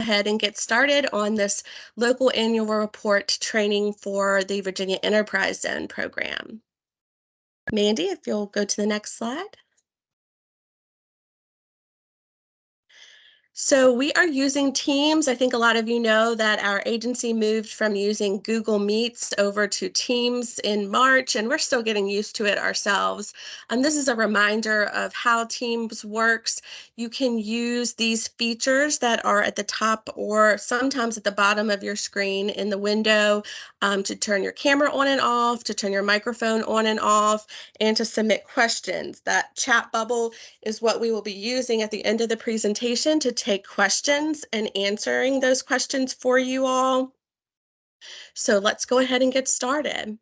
ahead and get started on this local annual report training for the Virginia Enterprise Zone program. Mandy, if you'll go to the next slide. So we are using Teams. I think a lot of you know that our agency moved from using Google Meets over to Teams in March, and we're still getting used to it ourselves. This is a reminder of how Teams works. You can use these features that are at the top or sometimes at the bottom of your screen in the window to turn your camera on and off, to turn your microphone on and off, and to submit questions. That chat bubble is what we will be using at the end of the presentation to take questions and answering those questions for you all. So let's go ahead and get started.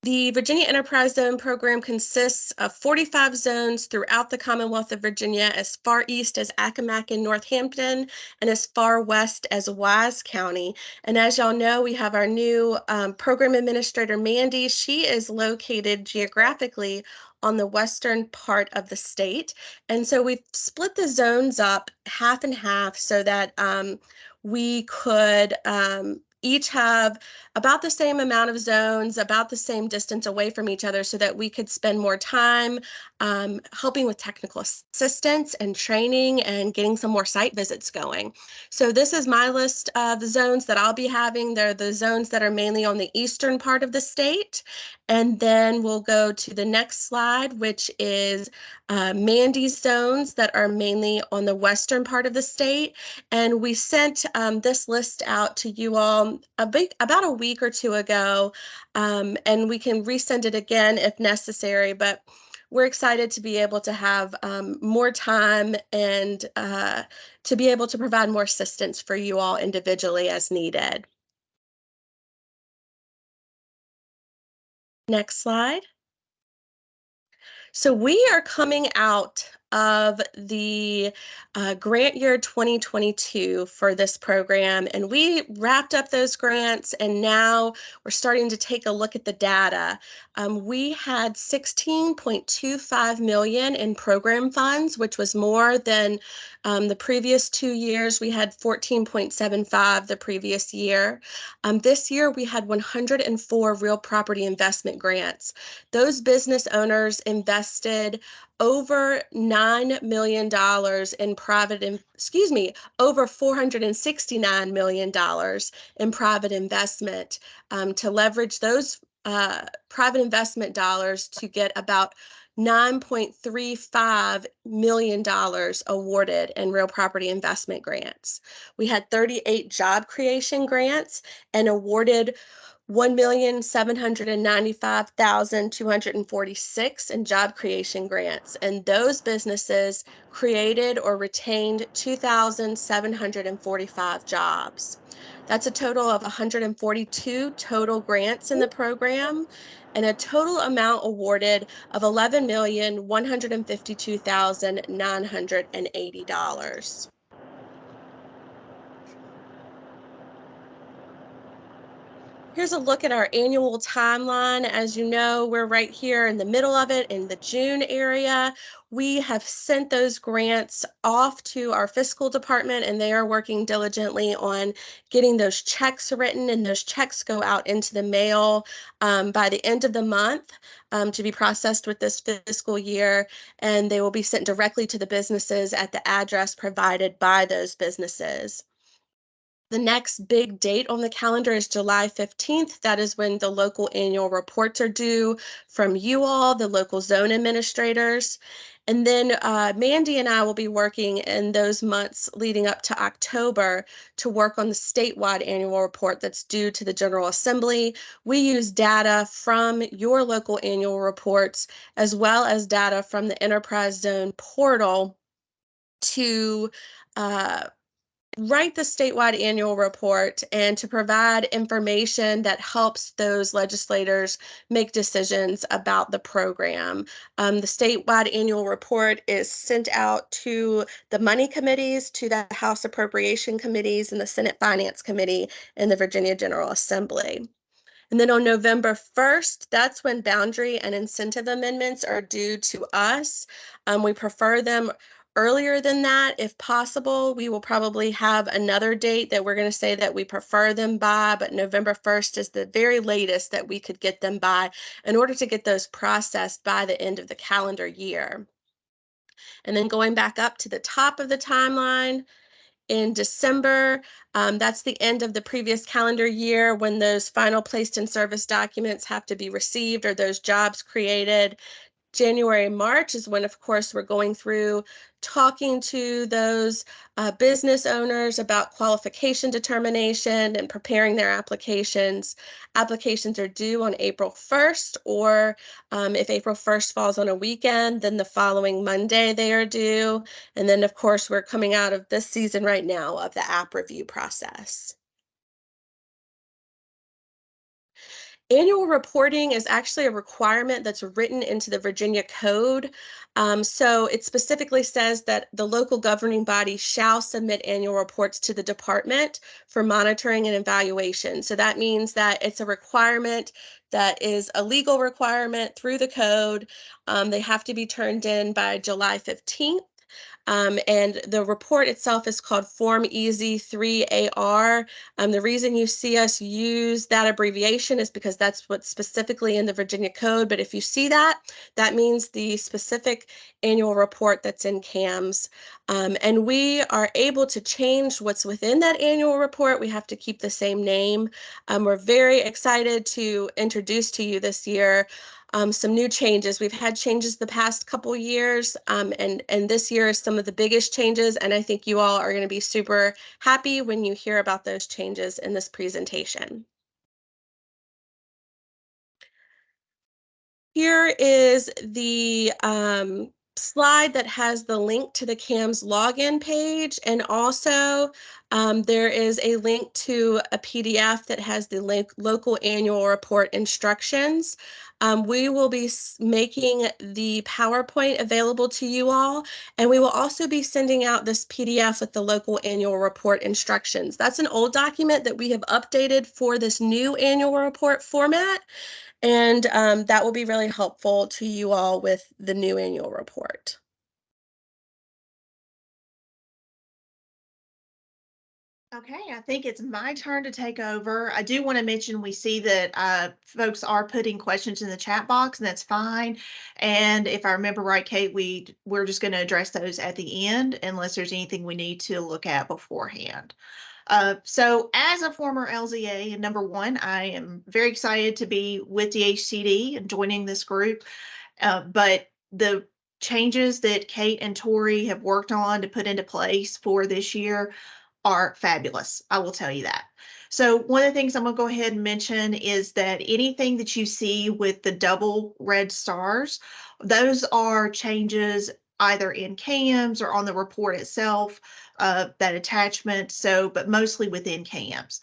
The Virginia Enterprise Zone program consists of 45 zones throughout the Commonwealth of Virginia, as far east as Accomack and Northampton, and as far west as Wise County. And as y'all know, we have our new program administrator, Mandy. She is located geographically on the western part of the state. And so we've split the zones up half and half so that we could each have about the same amount of zones, about the same distance away from each other, so that we could spend more time helping with technical assistance and training and getting some more site visits going. So this is my list of zones that I'll be having. They're the zones that are mainly on the eastern part of the state. And then we'll go to the next slide, which is Mandy's zones that are mainly on the western part of the state. And we sent this list out to you all about a week or two ago, and we can resend it again if necessary, but we're excited to be able to have more time and to be able to provide more assistance for you all individually as needed. Next slide. So we are coming out of the grant year 2022 for this program, and we wrapped up those grants, and now we're starting to take a look at the data. We had $16.25 million in program funds, which was more than the previous 2 years. We had 14.75 the previous year. This year we had 104 real property investment grants. Those business owners invested over $9 million in over $469 million in private investment to leverage those private investment dollars to get about $9.35 million awarded in real property investment grants. We had 38 job creation grants and awarded 1,795,246 in job creation grants, and those businesses created or retained 2,745 jobs. That's a total of 142 total grants in the program, and a total amount awarded of $11,152,980. Here's a look at our annual timeline. As you know, we're right here in the middle of it in the June area. We have sent those grants off to our fiscal department, and they are working diligently on getting those checks written, and those checks go out into the mail by the end of the month to be processed with this fiscal year, and they will be sent directly to the businesses at the address provided by those businesses. The next big date on the calendar is July 15th. That is when the local annual reports are due from you all, the local zone administrators. And then Mandy and I will be working in those months leading up to October to work on the statewide annual report that's due to the General Assembly. We use data from your local annual reports as well as data from the Enterprise Zone portal to write the statewide annual report and to provide information that helps those legislators make decisions about the program. The statewide annual report is sent out to the money committees, to the House Appropriation Committees, and the Senate Finance Committee in the Virginia General Assembly. And then on November 1st, that's when boundary and incentive amendments are due to us. We prefer them earlier than that, if possible. We will probably have another date that we're going to say that we prefer them by, but November 1st is the very latest that we could get them by in order to get those processed by the end of the calendar year. And then going back up to the top of the timeline, in December, that's the end of the previous calendar year when those final placed in service documents have to be received or those jobs created. January, March is when, of course, we're going through talking to those business owners about qualification determination and preparing their applications. Applications are due on April 1st, or if April 1st falls on a weekend, then the following Monday they are due. And then, of course, we're coming out of this season right now of the app review process. Annual reporting is actually a requirement that's written into the Virginia Code. So it specifically says that the local governing body shall submit annual reports to the department for monitoring and evaluation. So that means that it's a requirement that is a legal requirement through the code. They have to be turned in by July 15th. And the report itself is called Form Easy 3AR. The reason you see us use that abbreviation is because that's what's specifically in the Virginia Code. But if you see that, that means the specific annual report that's in CAMS. And we are able to change what's within that annual report. We have to keep the same name. We're very excited to introduce to you this year some new changes. We've had changes the past couple years, and this year is some of the biggest changes, and I think you all are going to be super happy when you hear about those changes in this presentation. Here is the slide that has the link to the CAMS login page, and also there is a link to a PDF that has the local annual report instructions. We will be making the PowerPoint available to you all, and we will also be sending out this PDF with the local annual report instructions. That's an old document that we have updated for this new annual report format. And that will be really helpful to you all with the new annual report. Okay, I think it's my turn to take over. I do want to mention we see that folks are putting questions in the chat box, and that's fine. And if I remember right, Kate, we're just going to address those at the end unless there's anything we need to look at beforehand. So as a former LZA, number one, I am very excited to be with DHCD and joining this group. But the changes that Kate and Tori have worked on to put into place for this year are fabulous. I will tell you that. So one of the things I'm going to go ahead and mention is that anything that you see with the double red stars, those are changes either in CAMS or on the report itself, that attachment. So, but mostly within CAMS.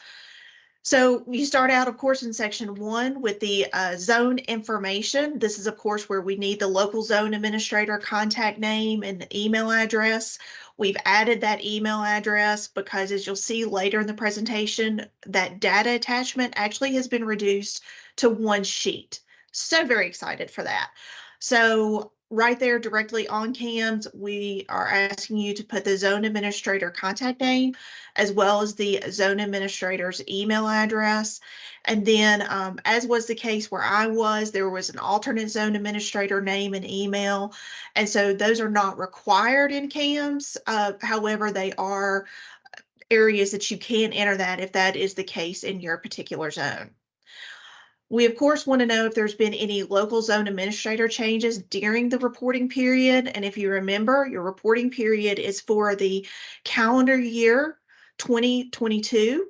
So you start out, of course, in section 1 with the zone information. This is, of course, where we need the local zone administrator contact name and email address. We've added that email address because, as you'll see later in the presentation, that data attachment actually has been reduced to one sheet. So very excited for that. So right there directly on CAMS, we are asking you to put the zone administrator contact name as well as the zone administrator's email address. And then, as was the case where I was, there was an alternate zone administrator name and email. And so those are not required in CAMS. However, they are areas that you can enter that if that is the case in your particular zone. We, of course, want to know if there's been any local zone administrator changes during the reporting period. And if you remember, your reporting period is for the calendar year 2022.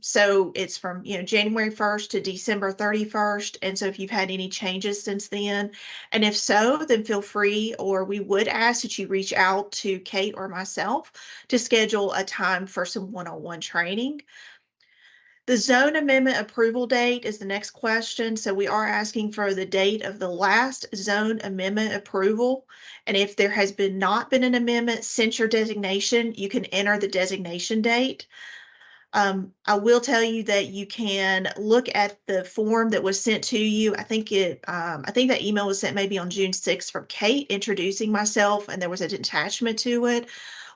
So it's from, January 1st to December 31st. And so if you've had any changes since then, and if so, then feel free, or we would ask that you reach out to Kate or myself to schedule a time for some one-on-one training. The zone amendment approval date is the next question. So we are asking for the date of the last zone amendment approval. And if there has not been an amendment since your designation, you can enter the designation date. I will tell you that you can look at the form that was sent to you. I think that email was sent maybe on June 6th from Kate introducing myself, and there was an attachment to it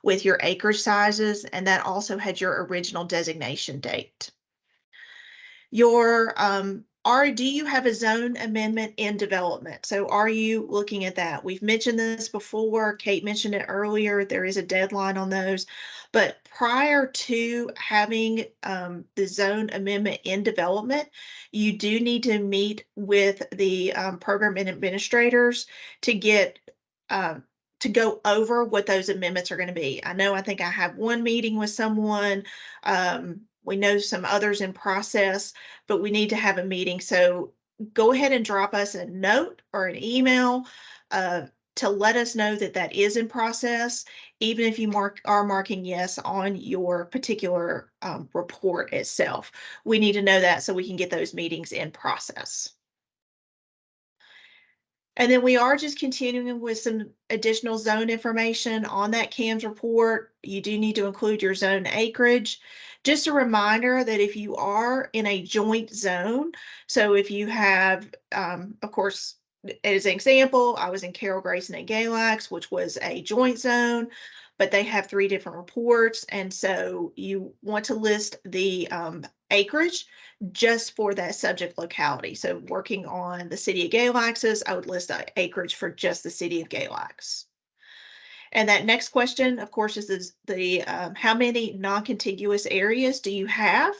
with your acreage sizes, and that also had your original designation date. Do you have a zone amendment in development? So are you looking at that? We've mentioned this before. Kate mentioned it earlier. There is a deadline on those. But prior to having the zone amendment in development, you do need to meet with the program administrators to get to go over what those amendments are going to be. I think I have one meeting with someone. We know some others in process, but we need to have a meeting. So go ahead and drop us a note or an email uh, to let us know that that is in process, even if you are marking yes on your particular report itself. We need to know that so we can get those meetings in process. And then we are just continuing with some additional zone information on that CAMS report. You do need to include your zone acreage. Just a reminder that if you are in a joint zone, so if you have, of course, as an example, I was in Carroll, Grayson, and Galax, which was a joint zone, but they have 3 different reports. And so you want to list the acreage just for that subject locality. So working on the city of Galax's, I would list acreage for just the city of Galax. And that next question, of course, is the how many non-contiguous areas do you have?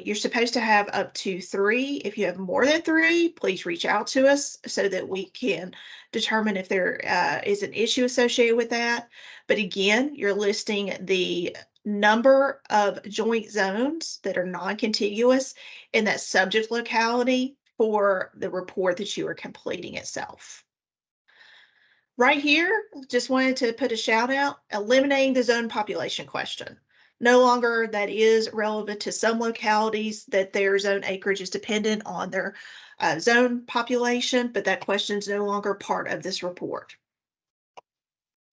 You're supposed to have up to 3. If you have more than 3, please reach out to us so that we can determine if there is an issue associated with that. But again, you're listing the number of joint zones that are non-contiguous in that subject locality for the report that you are completing itself. Right here, just wanted to put a shout out, eliminating the zone population question. No longer that is relevant to some localities that their zone acreage is dependent on their zone population, but that question is no longer part of this report.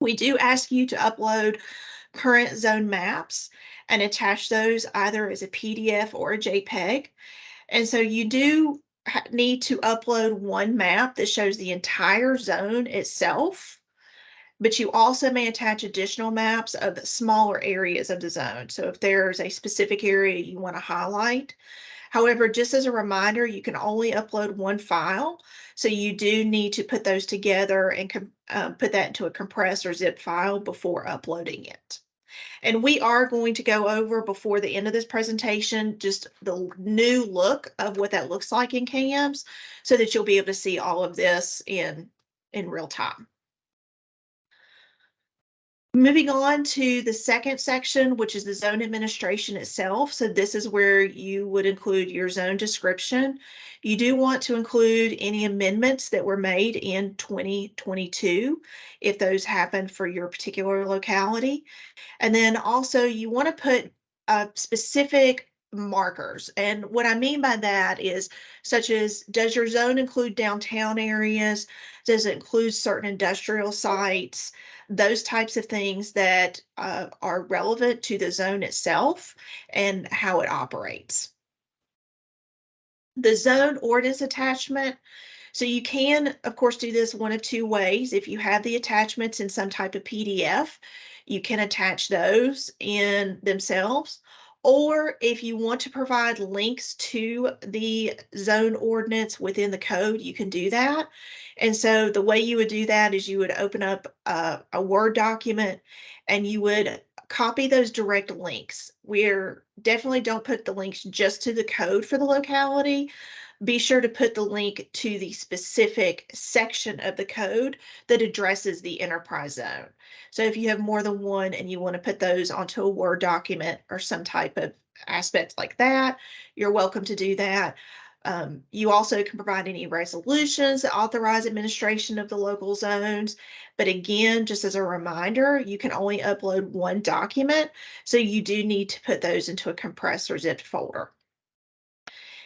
We do ask you to upload current zone maps and attach those either as a PDF or a JPEG. And so you do need to upload one map that shows the entire zone itself, but you also may attach additional maps of the smaller areas of the zone. So if there's a specific area you want to highlight. However, just as a reminder, you can only upload one file. So you do need to put those together and put that into a compressed or zip file before uploading it. And we are going to go over before the end of this presentation, just the new look of what that looks like in CAMS so that you'll be able to see all of this in real time. Moving on to the second section, which is the zone administration itself. So this is where you would include your zone description. You do want to include any amendments that were made in 2022, if those happened for your particular locality. And then also you want to put specific markers. And what I mean by that is such as, does your zone include downtown areas? Does it include certain industrial sites? Those types of things that are relevant to the zone itself and how it operates. The zone ordinance attachment. So you can, of course, do this one of 2 ways. If you have the attachments in some type of PDF, you can attach those in themselves. Or if you want to provide links to the zone ordinance within the code, you can do that. And so the way you would do that is you would open up a Word document and you would copy those direct links. We're definitely don't put the links just to the code for the locality. Be sure to put the link to the specific section of the code that addresses the enterprise zone. So if you have more than one and you want to put those onto a Word document or some type of aspect like that, you're welcome to do that. You also can provide any resolutions that authorize administration of the local zones. But again, just as a reminder, you can only upload one document. So you do need to put those into a compressed or zipped folder.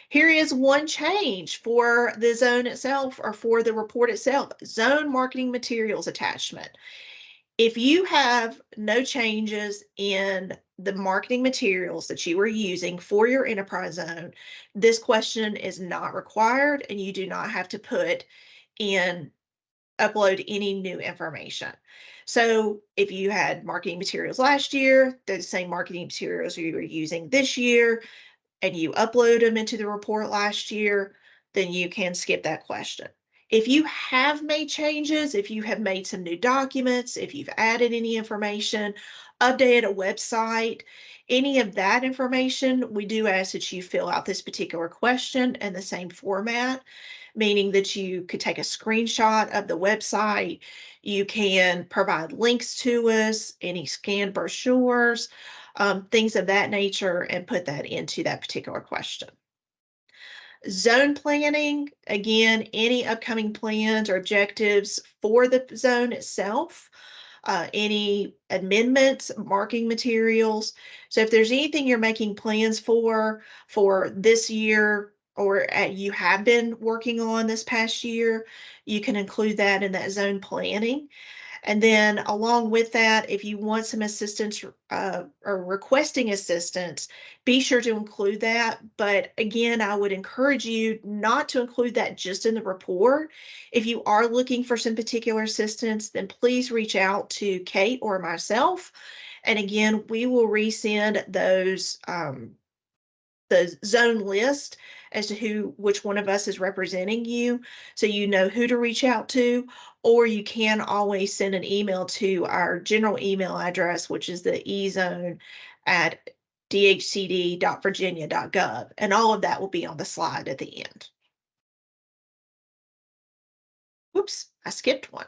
Here is one change for the zone itself or for the report itself, zone marketing materials attachment. If you have no changes in the marketing materials that you are using for your enterprise zone, this question is not required and you do not have to put in upload any new information. So if you had marketing materials last year, the same marketing materials you were using this year, and you upload them into the report last year, then you can skip that question. If you have made changes, if you have made some new documents, if you've added any information, updated a website, any of that information, we do ask that you fill out this particular question in the same format, meaning that you could take a screenshot of the website. You can provide links to us, any scanned brochures, things of that nature, and put that into that particular question. Zone planning, again, any upcoming plans or objectives for the zone itself, any amendments, marking materials. So if there's anything you're making plans for this year or you have been working on this past year, you can include that in that zone planning. And then along with that, if you want some assistance or requesting assistance, be sure to include that. But again, I would encourage you not to include that just in the report. If you are looking for some particular assistance, then please reach out to Kate or myself. And again, we will resend those the zone list as to which one of us is representing you, so you know who to reach out to, or you can always send an email to our general email address, which is the ezone at dhcd.virginia.gov, and all of that will be on the slide at the end. Oops, I skipped one.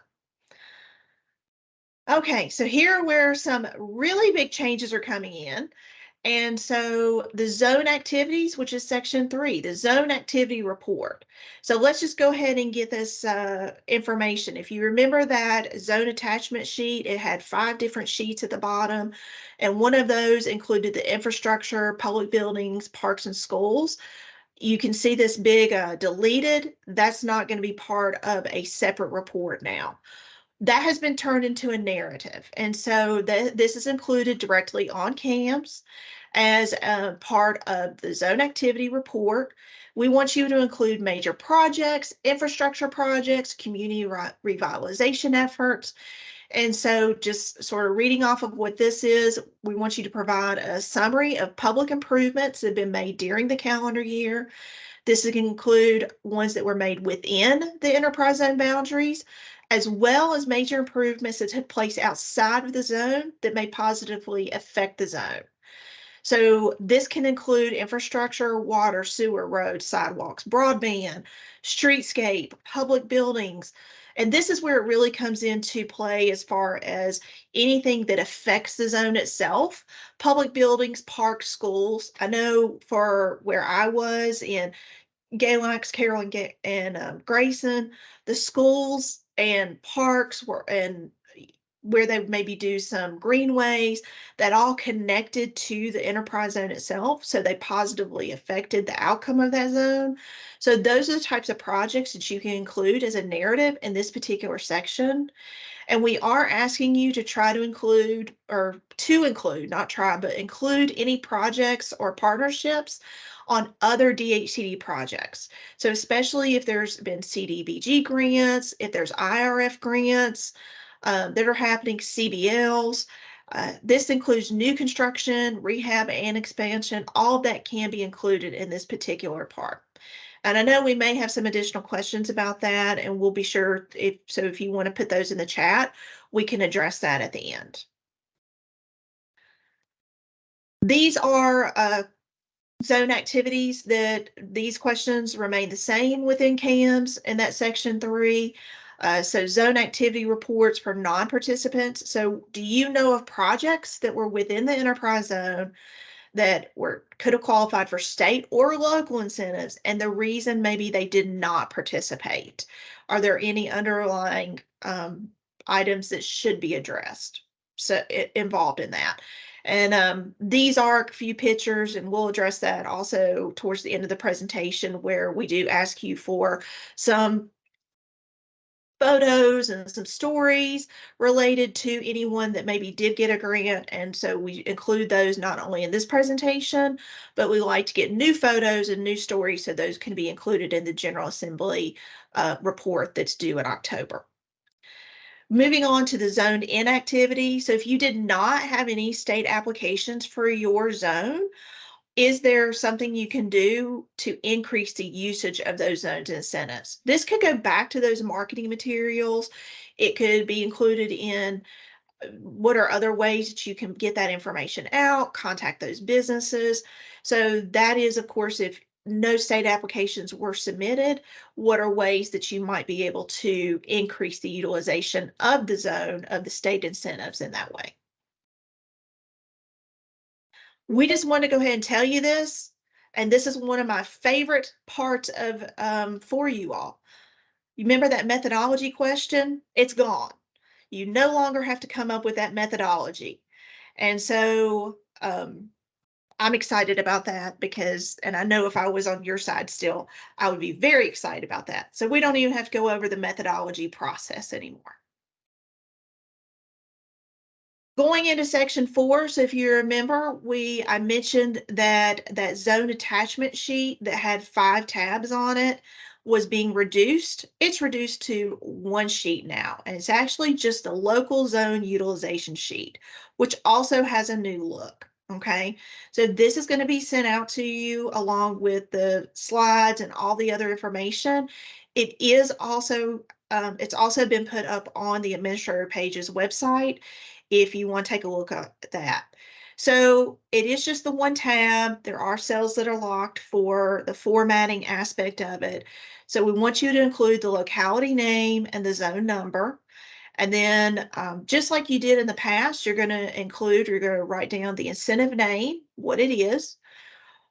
Okay, so here are where some really big changes are coming in. And so the zone activities, which is section 3, the zone activity report. So let's just go ahead and get this information. If you remember that zone attachment sheet, it had 5 different sheets at the bottom. And one of those included the infrastructure, public buildings, parks, and schools. You can see this big deleted. That's not going to be part of a separate report now. That has been turned into a narrative. And so this is included directly on CAMS as a part of the zone activity report. We want you to include major projects, infrastructure projects, community revitalization efforts. And so just sort of reading off of what this is, we want you to provide a summary of public improvements that have been made during the calendar year. This can include ones that were made within the enterprise zone boundaries, as well as major improvements that took place outside of the zone that may positively affect the zone. So this can include infrastructure, water, sewer, roads, sidewalks, broadband, streetscape, public buildings. And this is where it really comes into play as far as anything that affects the zone itself. Public buildings, parks, schools. I know for where I was in Galax, Carroll, and Grayson, the schools and parks were and where they maybe do some greenways that all connected to the enterprise zone itself. So they positively affected the outcome of that zone. So those are the types of projects that you can include as a narrative in this particular section. And we are asking you to try to include, or to include, not try, but include any projects or partnerships on other DHCD projects. So especially if there's been CDBG grants, if there's IRF grants that are happening, CBLs. This includes new construction, rehab, and expansion. All of that can be included in this particular part. And I know we may have some additional questions about that, and we'll be sure if you want to put those in the chat, we can address that at the end. These are zone activities that these questions remain the same within CAMS in that section 3. So zone activity reports for non-participants. So do you know of projects that were within the enterprise zone that could have qualified for state or local incentives, and the reason maybe they did not participate? Are there any underlying items that should be addressed involved in that? And these are a few pictures, and we'll address that also towards the end of the presentation, where we do ask you for some photos and some stories related to anyone that maybe did get a grant. And so we include those not only in this presentation, but we like to get new photos and new stories so those can be included in the General Assembly report that's due in October. Moving on to the zoned in activity. So if you did not have any state applications for your zone, is there something you can do to increase the usage of those zones incentives? This could go back to those marketing materials. It could be included in what are other ways that you can get that information out, contact those businesses. So that is, of course, if no state applications were submitted, what are ways that you might be able to increase the utilization of the zone of the state incentives in that way? We just want to go ahead and tell you this, and this is one of my favorite parts of for you all. You remember that methodology question? It's gone. You no longer have to come up with that methodology. And so I'm excited about that because, and I know if I was on your side still, I would be very excited about that. So we don't even have to go over the methodology process anymore. Going into section 4, so if you remember, I mentioned that that zone attachment sheet that had 5 tabs on it was being reduced. It's reduced to 1 sheet now, and it's actually just a local zone utilization sheet, which also has a new look. Okay, so this is going to be sent out to you along with the slides and all the other information. It is also it's also been put up on the administrator page's website if you want to take a look at that. So it is just the 1 tab. There are cells that are locked for the formatting aspect of it. So we want you to include the locality name and the zone number. And then just like you did in the past, you're going to write down the incentive name, what it is,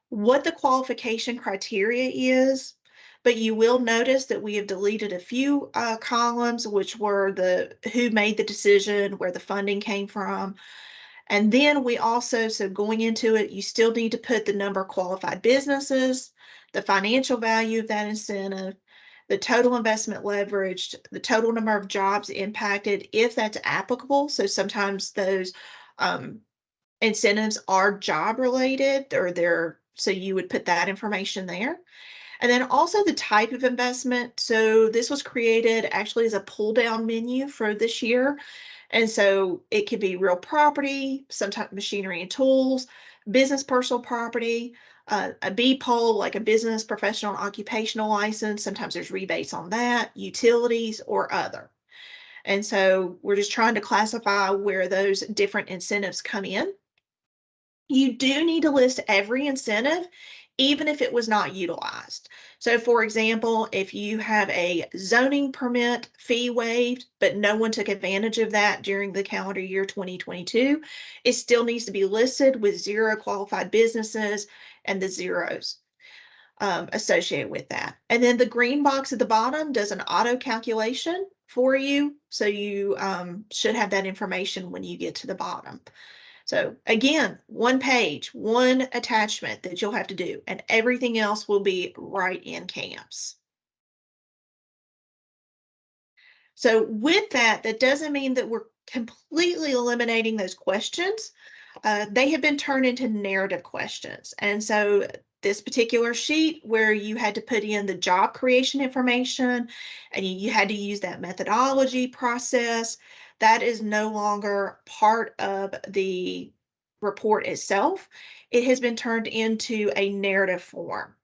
what the qualification criteria is, but you will notice that we have deleted a few columns, which were the who made the decision, where the funding came from. And then we also, so going into it, you still need to put the number of qualified businesses, the financial value of that incentive, the total investment leveraged, the total number of jobs impacted, if that's applicable. So sometimes those um, incentives are job related or so you would put that information there. And then also the type of investment. So this was created actually as a pull down menu for this year. And so it could be real property, some type of machinery and tools, business personal property, a B poll, like a business professional and occupational license. Sometimes there's rebates on that, utilities or other. And so we're just trying to classify where those different incentives come in. You do need to list every incentive, even if it was not utilized. So for example, if you have a zoning permit fee waived, but no one took advantage of that during the calendar year 2022, it still needs to be listed with 0 qualified businesses and the zeros associated with that. And then the green box at the bottom does an auto calculation for you. So you should have that information when you get to the bottom. So again, 1 page, 1 attachment that you'll have to do, and everything else will be right in CAMS. So with that, that doesn't mean that we're completely eliminating those questions. They have been turned into narrative questions. And so this particular sheet where you had to put in the job creation information and you had to use that methodology process, that is no longer part of the report itself. It has been turned into a narrative form.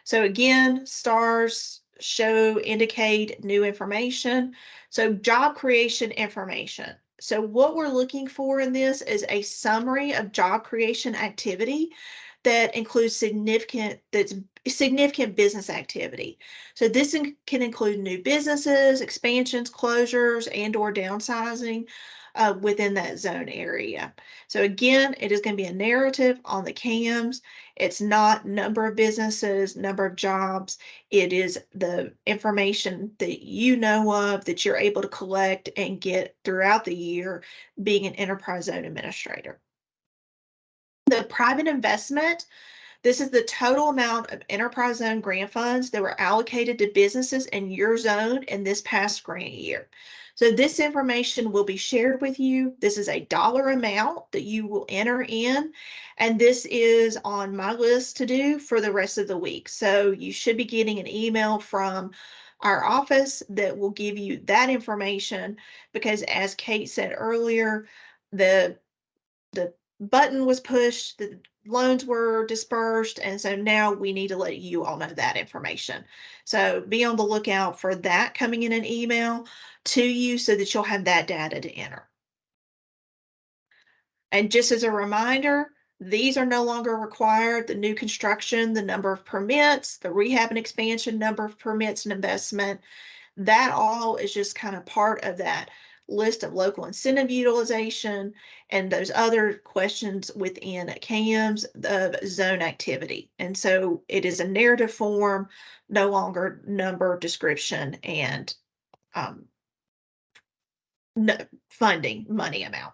So again, stars show, indicate new information. So job creation information. So what we're looking for in this is a summary of job creation activity that includes significant business activity. So this can include new businesses, expansions, closures, and or downsizing within that zone area. So again, it is going to be a narrative on the CAMS. It's not number of businesses, number of jobs. It is the information that you know of that you're able to collect and get throughout the year being an enterprise zone administrator. The private investment, This is the total amount of enterprise zone grant funds that were allocated to businesses in your zone in this past grant year. So this information will be shared with you. This is a dollar amount that you will enter in, and this is on my list to do for the rest of the week. So you should be getting an email from our office that will give you that information, because as Kate said earlier, the button was pushed, the loans were dispersed, and so now we need to let you all know that information. So be on the lookout for that coming in an email to you so that you'll have that data to enter. And just as a reminder, these are no longer required. The new construction, the number of permits, the rehab and expansion number of permits and investment, that all is just kind of part of that list of local incentive utilization and those other questions within CAMS of zone activity. And so it is a narrative form, no longer number, description, and um, no, funding money amount.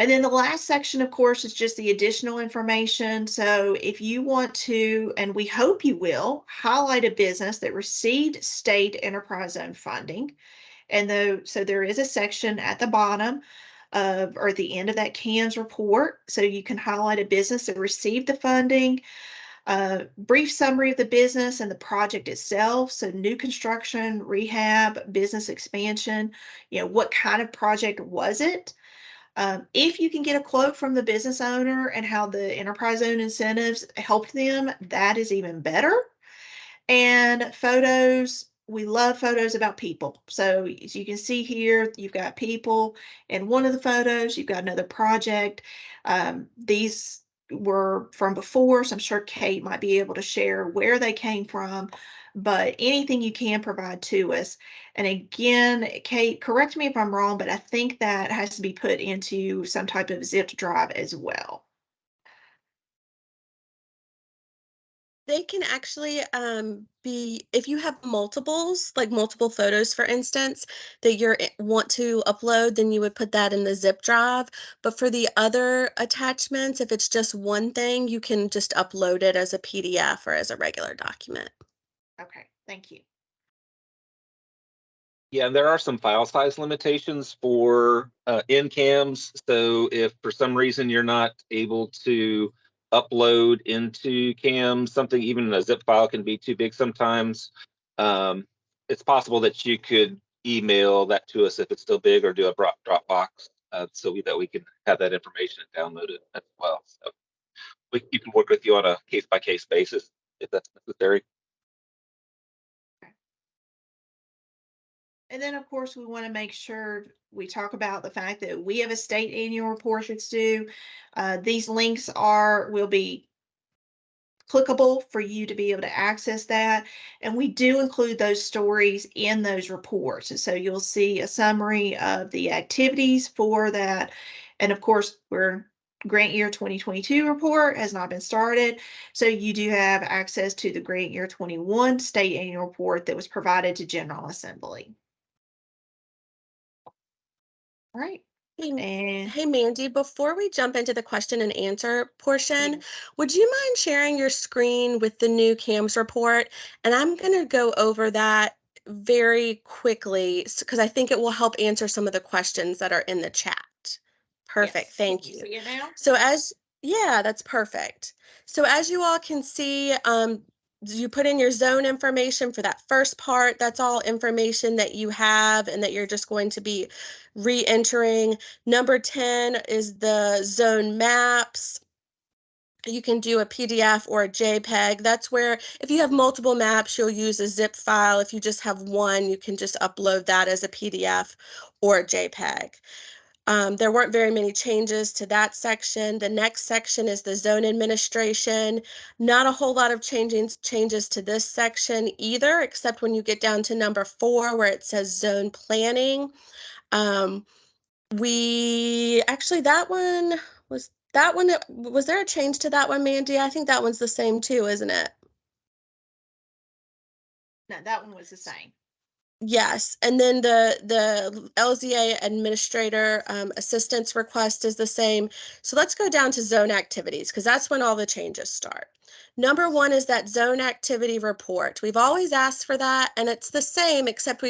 And then the last section, of course, is just the additional information. So if you want to, and we hope you will, highlight a business that received state enterprise zone funding. And so there is a section at the bottom of, or at the end of that CANS report. So you can highlight a business that received the funding, a brief summary of the business and the project itself. So new construction, rehab, business expansion, what kind of project was it? If you can get a quote from the business owner and how the enterprise zone incentives helped them, that is even better. And photos, we love photos about people. So as you can see here, you've got people in one of the photos, you've got another project. These were from before, so I'm sure Kate might be able to share where they came from, but anything you can provide to us. And again, Kate, correct me if I'm wrong, but I think that has to be put into some type of zipped drive as well. They can actually be, if you have multiples, like multiple photos, for instance, that you want to upload, then you would put that in the zip drive. But for the other attachments, if it's just one thing, you can just upload it as a PDF or as a regular document. Okay, thank you. Yeah, and there are some file size limitations for NCAMs. So if for some reason you're not able to upload into CAM, something even a zip file can be too big sometimes. It's possible that you could email that to us if it's still big, or do a Dropbox so that we can have that information and download it as well. So you can work with you on a case by case basis if that's necessary. And then, of course, we want to make sure we talk about the fact that we have a state annual report that's due. These links will be clickable for you to be able to access that. And we do include those stories in those reports. And so you'll see a summary of the activities for that. And of course, we're grant year 2022 report has not been started. So you do have access to the grant year 21 state annual report that was provided to General Assembly. All right. Hey, And hey, Mandy, before we jump into the question and answer portion, yes, would you mind sharing your screen with the new CAMS report? And I'm going to go over that very quickly because I think it will help answer some of the questions that are in the chat. Perfect. yes. Can Thank you you. see it now? So yeah, that's perfect. So as you all can see, you put in your zone information for that first part. That's all information that you have and that you're just going to be re-entering. Number 10 is the zone maps. You can do a PDF or a JPEG. That's where if you have multiple maps, you'll use a zip file. If you just have one, you can just upload that as a PDF or a JPEG. There weren't very many changes to that section. The next section is the zone administration. Not a whole lot of changes to this section either, except when you get down to number 4 where it says zone planning. Um, we actually, was there a change to that one, Mandy? I think that one's the same too, isn't it? No, that one was the same. Yes, and then the LZA administrator assistance request is the same. So let's go down to zone activities because that's when all the changes start. Number one is that zone activity report. We've always asked for that, and it's the same, except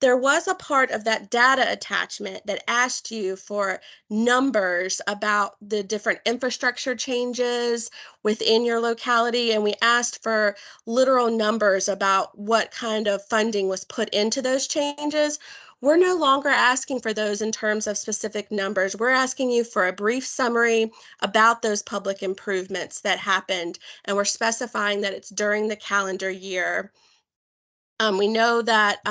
there was a part of that data attachment that asked you for numbers about the different infrastructure changes within your locality, and we asked for literal numbers about what kind of funding was put into those changes. We're no longer asking for those in terms of specific numbers. We're asking you for a brief summary about those public improvements that happened, and we're specifying that it's during the calendar year. We know that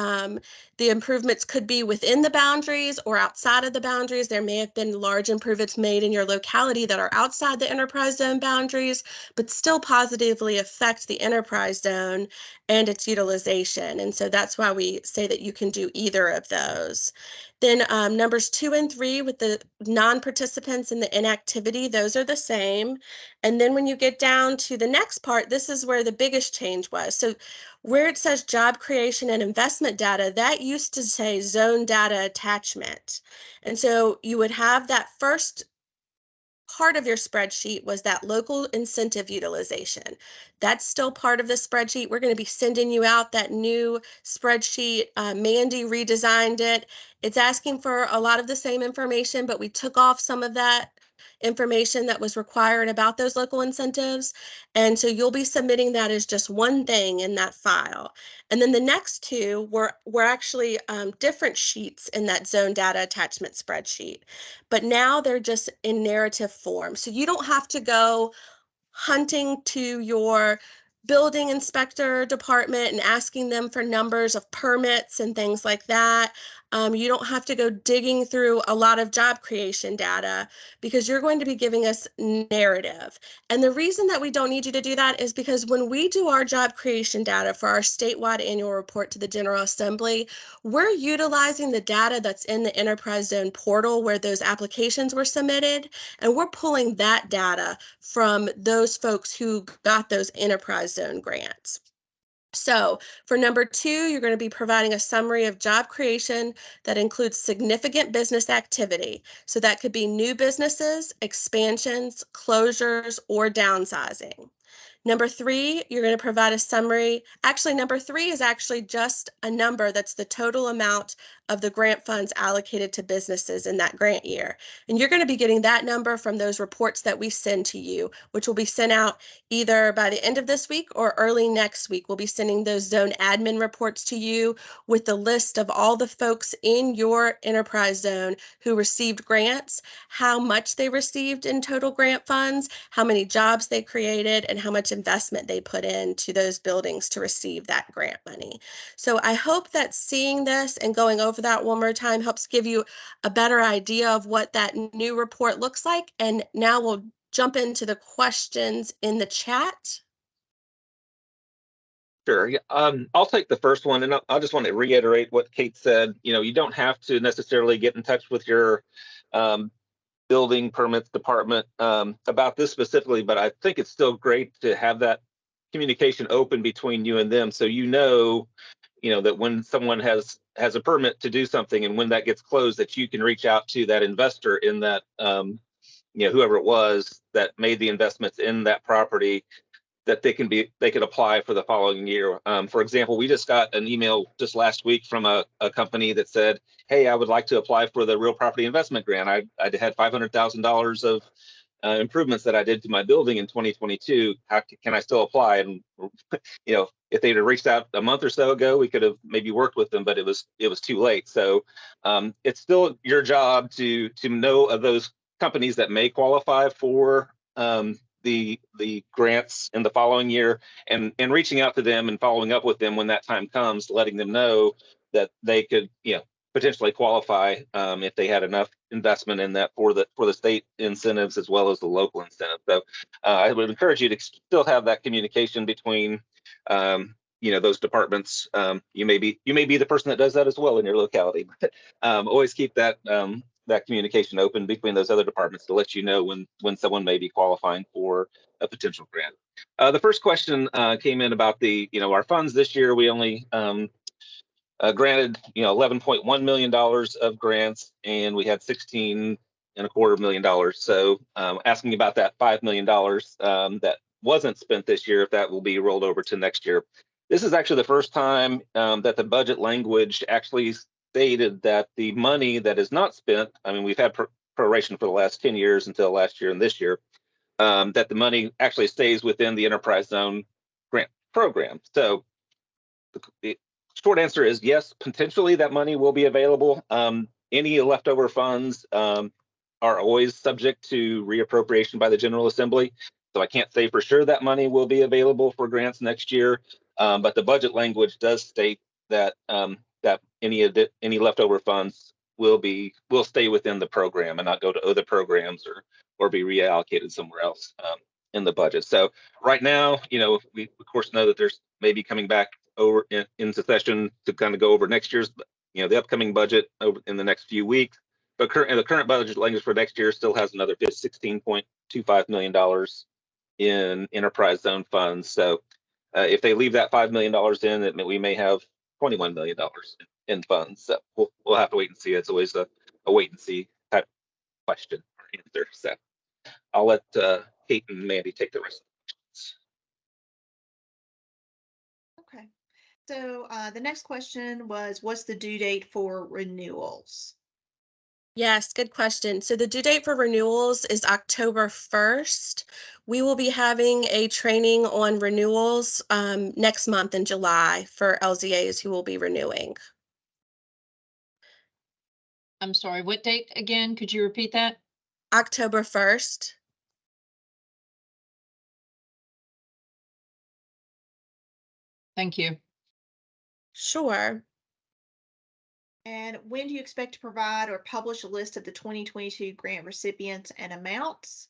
the improvements could be within the boundaries or outside of the boundaries. There may have been large improvements made in your locality that are outside the enterprise zone boundaries, but still positively affect the enterprise zone and its utilization. And so that's why we say that you can do either of those. Then numbers 2 and 3 with the non-participants and the inactivity, those are the same. And then when you get down to the next part, this is where the biggest change was. So where it says job creation and investment data, that used to say zone data attachment. And so you would have that first part of your spreadsheet was that local incentive utilization. That's still part of the spreadsheet. We're going to be sending you out that new spreadsheet. Mandy redesigned it. It's asking for a lot of the same information, but we took off some of that information that was required about those local incentives. And so you'll be submitting that as just one thing in that file. And then the next two were actually different sheets in that zone data attachment spreadsheet, but now they're just in narrative form. So you don't have to go hunting to your building inspector department and asking them for numbers of permits and things like that. You don't have to go digging through a lot of job creation data because you're going to be giving us narrative. And the reason that we don't need you to do that is because when we do our job creation data for our statewide annual report to the General Assembly, we're utilizing the data that's in the Enterprise Zone portal where those applications were submitted, and we're pulling that data from those folks who got those enterprise zone grants. So for number 2, you're going to be providing a summary of job creation that includes significant business activity. So that could be new businesses, expansions, closures, or downsizing. Number 3, you're going to provide a summary. Actually, number 3 is actually just a number that's the total amount of the grant funds allocated to businesses in that grant year. And you're going to be getting that number from those reports that we send to you, which will be sent out either by the end of this week or early next week. We'll be sending those zone admin reports to you with the list of all the folks in your enterprise zone who received grants, how much they received in total grant funds, how many jobs they created, and how much investment they put into those buildings to receive that grant money. So I hope that seeing this and going over that one more time helps give you a better idea of what that new report looks like. And now we'll jump into the questions in the chat. Sure. Yeah, I'll take the first one, and I'll just want to reiterate what Kate said. You don't have to necessarily get in touch with your um, building permits department about this specifically, but I think it's still great to have that communication open between you and them, so that when someone has a permit to do something, and when that gets closed, that you can reach out to that investor in that whoever it was that made the investments in that property, that they could apply for the following year. For example, we just got an email just last week from a company that said, "Hey, I would like to apply for the real property investment grant. I had $500,000 of improvements that I did to my building in 2022. How can I still apply?" And if they'd have reached out a month or so ago, we could have maybe worked with them, but it was too late. So it's still your job to know of those companies that may qualify for the grants in the following year, and reaching out to them and following up with them when that time comes, letting them know that they could potentially qualify if they had enough investment in that for the state incentives as well as the local incentives. So I would encourage you to still have that communication between those departments. You may be the person that does that as well in your locality, but always keep that communication open between those other departments to let you know when someone may be qualifying for a potential grant. The first question came in about our funds this year. We only granted, $11.1 million of grants, and we had $16.25 million. So asking about that $5 million that wasn't spent this year, if that will be rolled over to next year. This is actually the first time that the budget language actually stated that the money that is not spent, I mean, we've had proration for the last 10 years until last year and this year, that the money actually stays within the enterprise zone grant program. So the short answer is yes, potentially that money will be available. Any leftover funds are always subject to reappropriation by the General Assembly. So I can't say for sure that money will be available for grants next year. But the budget language does state that that any leftover funds will stay within the program and not go to other programs or be reallocated somewhere else in the budget. So right now, we of course know that there's maybe coming back over into session to kind of go over next year's, the upcoming budget over in the next few weeks. But the current budget language for next year still has another $16.25 million in enterprise zone funds. So if they leave that $5 million in, we may have $21 million in funds. So we'll have to wait and see. It's always a wait and see type question or answer. So I'll let Kate and Mandy take the rest of the questions. Okay. So the next question was, what's the due date for renewals? Yes, good question. So the due date for renewals is October 1st. We will be having a training on renewals next month in July for LZAs who will be renewing. I'm sorry, what date again? Could you repeat that? October 1st. Thank you. Sure. And when do you expect to provide or publish a list of the 2022 grant recipients and amounts?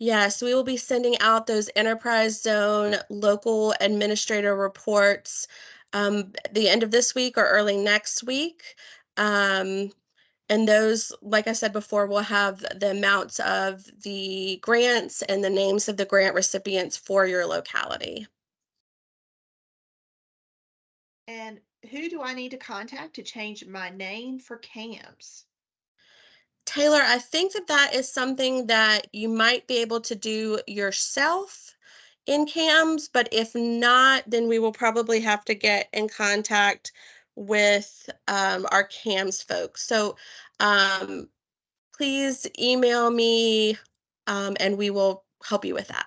Yes, we will be sending out those enterprise zone local administrator reports the end of this week or early next week. And those, like I said before, will have the amounts of the grants and the names of the grant recipients for your locality. And who do I need to contact to change my name for CAMS? Taylor, I think that is something that you might be able to do yourself in CAMS, but if not, then we will probably have to get in contact with our CAMS folks. So um, please email me and we will help you with that.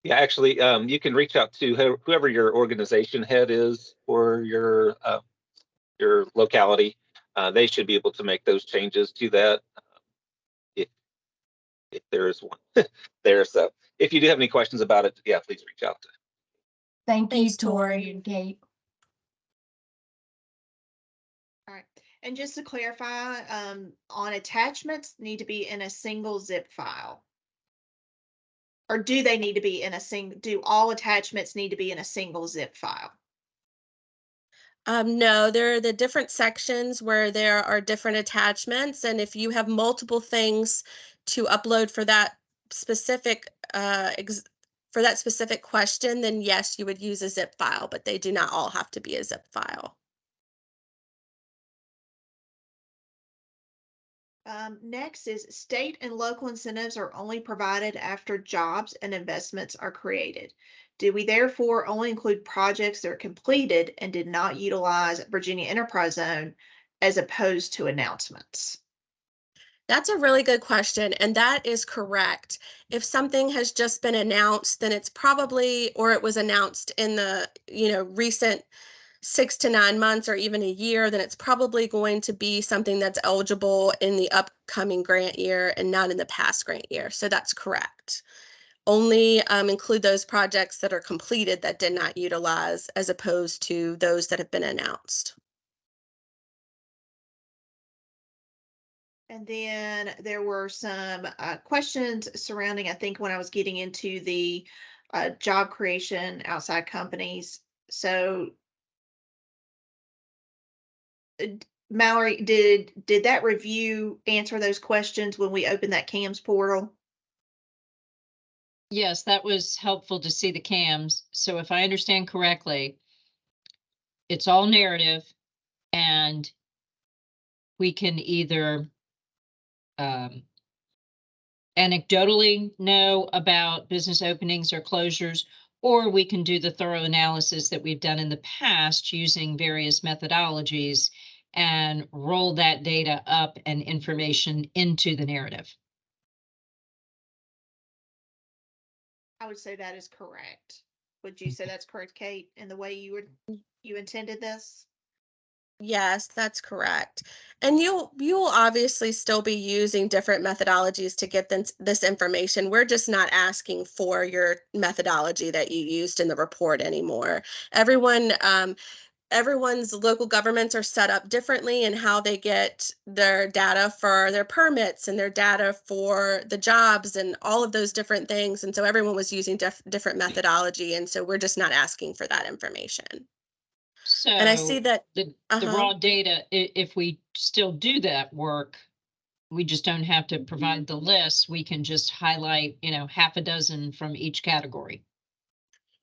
Yeah, actually, you can reach out to whoever your organization head is for your locality. They should be able to make those changes to that if there is one there. So if you do have any questions about it, yeah, please reach out. Thank you, Thanks, Tori Tori. and Kate. All right. And just to clarify, on attachments need to be in a single zip file. Or do they need to be in do all attachments need to be in a single zip file? No, there are the different sections where there are different attachments, and if you have multiple things to upload for that specific question, then yes, you would use a zip file, but they do not all have to be a zip file. Next is state and local incentives are only provided after jobs and investments are created. Do we therefore only include projects that are completed and did not utilize Virginia Enterprise Zone as opposed to announcements? That's a really good question, and that is correct. If something has just been announced, then it's probably, or it was announced in the, recent 6 to 9 months or even a year, then it's probably going to be something that's eligible in the upcoming grant year and not in the past grant year. So that's correct. Only include those projects that are completed that did not utilize as opposed to those that have been announced. And then there were some questions surrounding, I think, when I was getting into the job creation outside companies. So, Mallory, did that review answer those questions when we opened that CAMS portal? Yes, that was helpful to see the CAMs. So if I understand correctly, it's all narrative. And we can either anecdotally know about business openings or closures, or we can do the thorough analysis that we've done in the past using various methodologies and roll that data up and information into the narrative. I would say that is correct. Would you say that's correct, Kate, in the way you intended this? Yes, that's correct. And you'll obviously still be using different methodologies to get this information. We're just not asking for your methodology that you used in the report anymore. Everyone's local governments are set up differently in how they get their data for their permits and their data for the jobs and all of those different things. And so everyone was using different methodology. And so we're just not asking for that information. And I see So that, the uh-huh. raw data, if we still do that work, we just don't have to provide the list. We can just highlight, half a dozen from each category.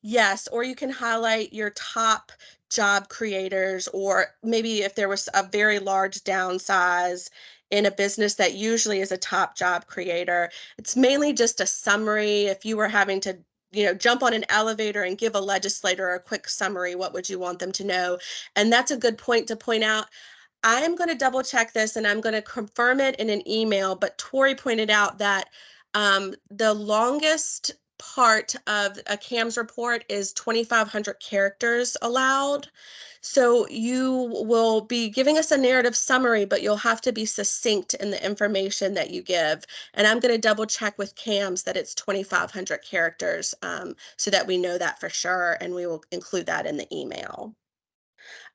Yes, or you can highlight your top job creators, or maybe if there was a very large downsize in a business that usually is a top job creator. It's mainly just a summary. If you were having to, jump on an elevator and give a legislator a quick summary, what would you want them to know? And that's a good point to point out. I am going to double check this and I'm going to confirm it in an email. But Tori pointed out that the longest part of a CAMS report is 2,500 characters allowed. So you will be giving us a narrative summary, but you'll have to be succinct in the information that you give. And I'm going to double check with CAMS that it's 2,500 characters so that we know that for sure. And we will include that in the email.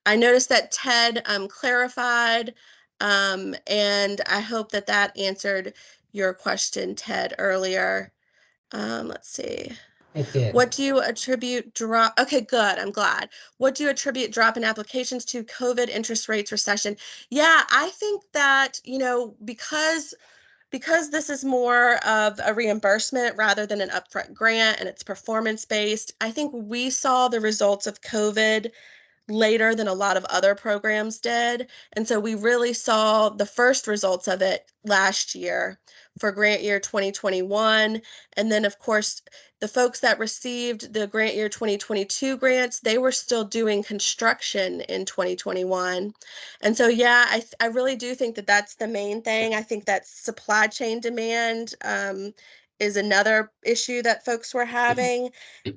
I noticed that Ted clarified, and I hope that that answered your question, Ted, earlier. Let's see. It did. What do you attribute drop? Okay, good. I'm glad. What do you attribute drop in applications to? COVID, interest rates, recession? Yeah, I think that, because this is more of a reimbursement rather than an upfront grant and it's performance based, I think we saw the results of COVID later than a lot of other programs did. And so we really saw the first results of it last year for grant year 2021. And then, of course, the folks that received the grant year 2022 grants, they were still doing construction in 2021. And so, yeah, I really do think that that's the main thing. I think that supply chain demand is another issue that folks were having.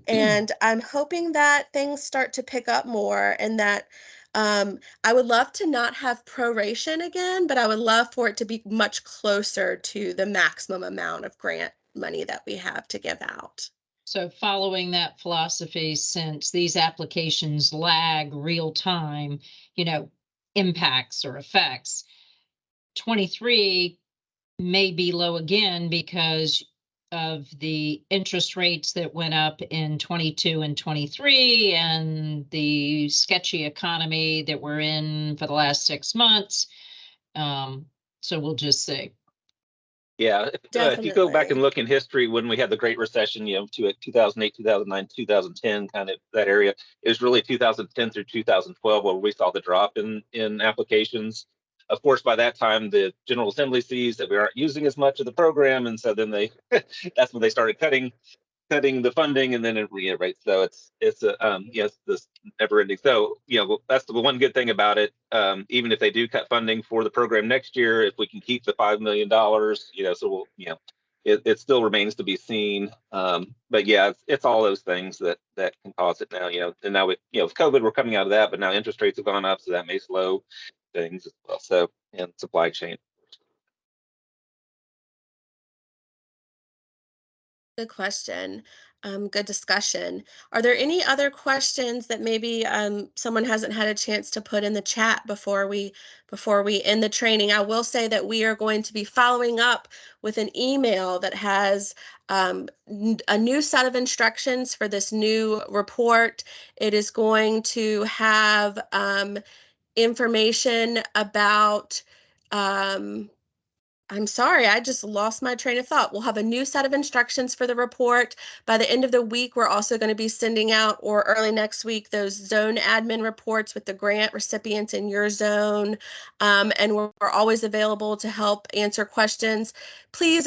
And I'm hoping that things start to pick up more and that I would love to not have proration again, but I would love for it to be much closer to the maximum amount of grant money that we have to give out. So following that philosophy, since these applications lag real time, impacts or effects, 23 may be low again because of the interest rates that went up in 22 and 23 and the sketchy economy that we're in for the last 6 months. So we'll just see. Yeah, if you go back and Definitely. look in history, when we had the Great Recession, 2008, 2009, 2010, kind of that area, it was really 2010 through 2012 where we saw the drop in applications. Of course, by that time, the General Assembly sees that we aren't using as much of the program, and so then that's when they started cutting the funding and then it reiterates. So it's a yes, this never ending. So that's the one good thing about it. Even if they do cut funding for the program next year, if we can keep the $5 million, so it still remains to be seen. But yeah, it's all those things that can cause it now. And now with with COVID, we're coming out of that, but now interest rates have gone up, so that may slow things as well. So and supply chain. Good question. Good discussion. Are there any other questions that maybe someone hasn't had a chance to put in the chat before we end the training? I will say that we are going to be following up with an email that has a new set of instructions for this new report. It is going to have information about I'm sorry, I just lost my train of thought. We'll have a new set of instructions for the report. By the end of the week, we're also going to be sending out, or early next week, those zone admin reports with the grant recipients in your zone. And we're always available to help answer questions. Please,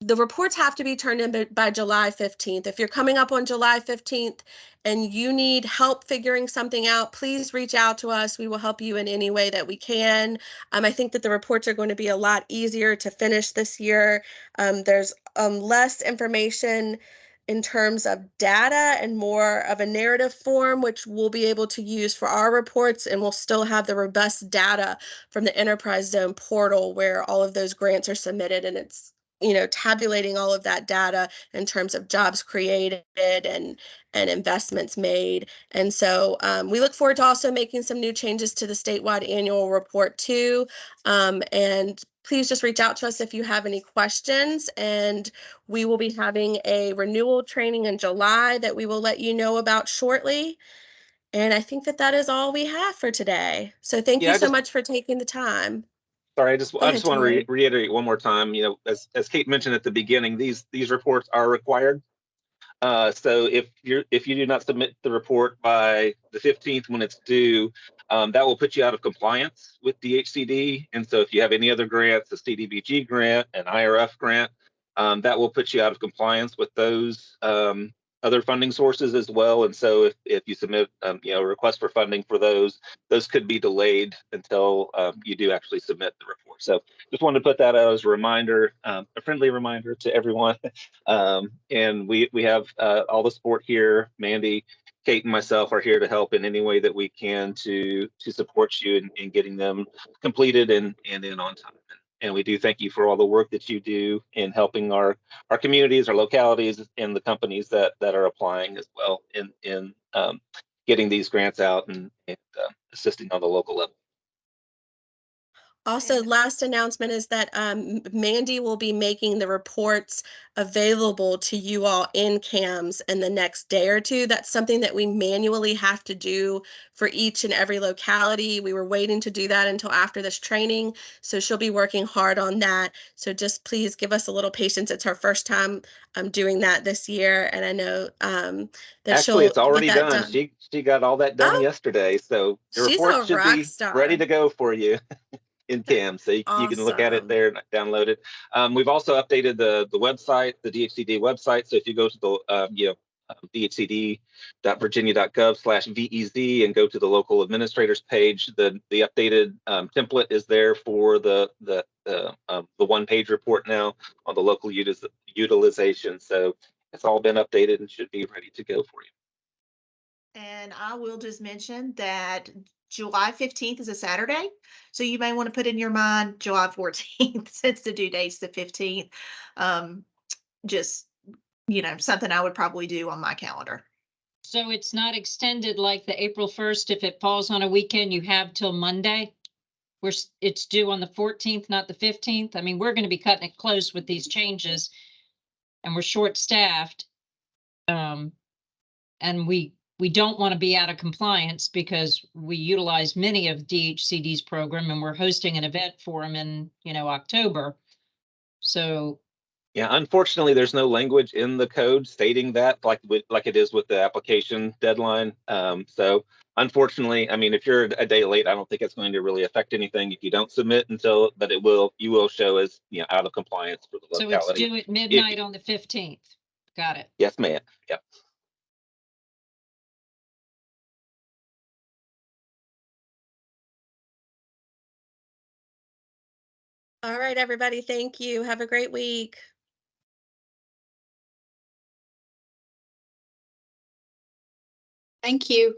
the reports have to be turned in by July 15th. If you're coming up on July 15th and you need help figuring something out, please reach out to us. We will help you in any way that we can. I think that the reports are going to be a lot easier to finish this year. There's less information in terms of data and more of a narrative form, which we'll be able to use for our reports, and we'll still have the robust data from the Enterprise Zone portal where all of those grants are submitted, and it's tabulating all of that data in terms of jobs created and investments made. And so we look forward to also making some new changes to the statewide annual report too. And please just reach out to us if you have any questions. And we will be having a renewal training in July that we will let you know about shortly. And I think that that is all we have for today. So thank you Yeah, so much for taking the time. sorry, Go I ahead, just want to Tori. reiterate one more time. As Kate mentioned at the beginning, these reports are required. So if you do not submit the report by the 15th when it's due, that will put you out of compliance with DHCD. And so if you have any other grants, a CDBG grant, an IRF grant, that will put you out of compliance with those other funding sources as well. And so if you submit a request for funding for those could be delayed until you do actually submit the report. So just wanted to put that out as a reminder, a friendly reminder to everyone. And we have all the support here. Mandy, Kate, and myself are here to help in any way that we can to support you in getting them completed and in on time. And we do thank you for all the work that you do in helping our communities, our localities, and the companies that are applying as well in getting these grants out and assisting on the local level. Also, And last announcement is that Mandy will be making the reports available to you all in CAMS in the next day or two. That's something that we manually have to do for each and every locality. We were waiting to do that until after this training, so she'll be working hard on that. So just please give us a little patience. It's her first time doing that this year, and I know that Actually, she'll it's get already that done. done. She got all that done Oh, yesterday, so the she's report a should rock be ready star. to go for you in CAM, so you can look at it Awesome. there and download it. We've also updated the website, the DHCD website. So if you go to the dhcd.virginia.gov/VEZ and go to the local administrators page, the updated template is there for the one-page report now on the local utilization. So it's all been updated and should be ready to go for you. And I will just mention that July 15th is a Saturday. So you may want to put in your mind July 14th since the due date's the 15th. Just, something I would probably do on my calendar. So it's not extended like the April 1st. If it falls on a weekend, you have till Monday. It's due on the 14th, not the 15th. I mean, we're going to be cutting it close with these changes, and we're short staffed. And we don't want to be out of compliance because we utilize many of DHCD's program, and we're hosting an event for them in, October. So Yeah, unfortunately, there's no language in the code stating that, like it is with the application deadline. So unfortunately, I mean, if you're a day late, I don't think it's going to really affect anything if you don't submit but you will show as out of compliance for the so it's locality. due at If midnight on the 15th. Got it. yes, ma'am. Yep. All right, everybody. Thank you. Have a great week. Thank you.